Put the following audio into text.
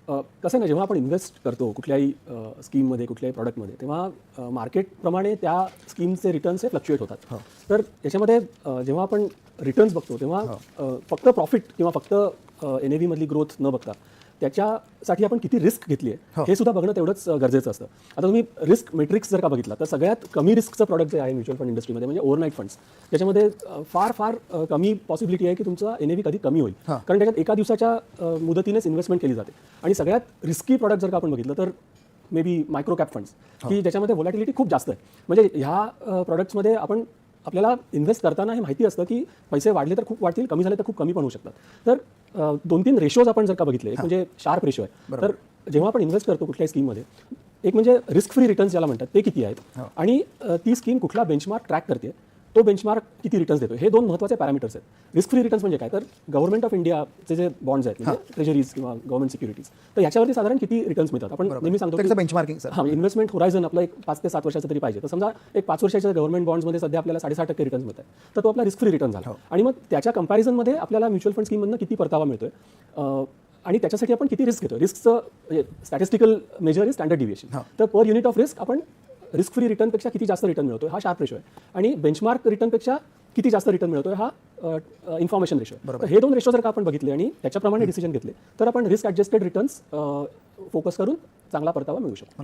कसं ना, जेव्हा आपण इन्व्हेस्ट करतो कुठल्याही स्कीममध्ये, कुठल्याही प्रॉडक्टमध्ये, तेव्हा मार्केटप्रमाणे त्या स्कीमचे रिटर्न्स हे फ्लक्च्युएट होतात. तर याच्यामध्ये जेव्हा आपण रिटर्न्स बघतो तेव्हा फक्त प्रॉफिट किंवा फक्त NAV मधली ग्रोथ न बघता त्याच्यासाठी आपण किती रिस्क घेतली आहे हे सुद्धा बघणं तेवढंच गरजेचं असतं. आता तुम्ही रिस्क मेट्रिक्स जर का बघितला तर सगळ्यात कमी रिस्कचं प्रॉडक्ट जे आहे म्युच्युअल फंड इंडस्ट्रीमध्ये म्हणजे ओव्हरनाईट फंड्स, त्याच्यामध्ये फार फार कमी पॉसिबिलिटी आहे की तुमचा NAV कधी कमी होईल, कारण त्याच्यात एका दिवसाच्या मुदतीनेच इन्व्हेस्टमेंट केली जाते. आणि सगळ्यात रिस्की प्रॉडक्ट जर का आपण बघितलं तर may be micro cap funds, की ज्याच्यामध्ये व्होलॅटिलिटी खूप जास्त आहे. म्हणजे ह्या प्रॉडक्ट्समध्ये आपल्याला इन्व्हेस्ट करताना हे माहिती असतं की पैसे वाढले तर खूप वाढतील, कमी झाले तर खूप कमी पण होऊ शकतात. तर 2-3 रेशोज आपण जर का बघितले, एक म्हणजे शार्प रेशो आहे. तर जेव्हा आपण इन्व्हेस्ट करतो कुठल्याही स्कीममध्ये, एक म्हणजे रिस्क फ्री रिटर्न्स ज्याला म्हणतात ते किती आहेत, आणि ती स्कीम कुठला बेंचमार्क ट्रॅक करते, तो बेंचमार्क किती रिटर्न्स देतो, हे 2 महत्त्वाचे पॅरामीटर्स आहेत. रिस्क फ्री रिटर्न्स म्हणजे काय, तर गव्हर्नमेंट ऑफ इंडियाचे जे बॉन्ड्स आहेत, म्हणजे ट्रेजरीज किंवा गव्हर्नमेंट सिक्युरिटीज, तर याच्यावरती साधारण किती रिटर्न्स मिळतात. आपण नेहमी सांगतो बेंचमार्किंग इन्व्हेस्टमेंट होरायझन आपला एक 5 ते 7 वर्षाचं तरी पाहिजे. तर समजा एक 5 वर्षाच्या गव्हर्नमेंट बॉन्ड्समध्ये सध्या आपल्याला 6.5% रिटर्न्स मिळतात, तर तो आपला रिस्क फ्री रिटर्न झाला. आणि मग त्याच्या कंपॅरिझनमध्ये आपल्याला म्युच्युअल फंड स्कीममधनं किती परतावा मिळतोय आणि त्याच्यासाठी आपण किती रिस्क घेतो. रिस्कचं statistical major is standard deviation. तर पर युनिट ऑफ रिस्क आपण रिस्क फ्री रिटर्नपेक्षा किती जास्त रिटर्न मिळतोय हा शार्प रेशो आहे, आणि बेंचमार्क रिटर्नपेक्षा किती जास्त रिटर्न मिळतोय हा इन्फॉर्मेशन रेशो आहे. तर हे 2 रेशो जर का आपण बघितले आणि त्याच्याप्रमाणे डिसिजन घेतले तर आपण रिस्क ॲडजस्टेड रिटर्न्स फोकस करून चांगला परतावा मिळू शकतो.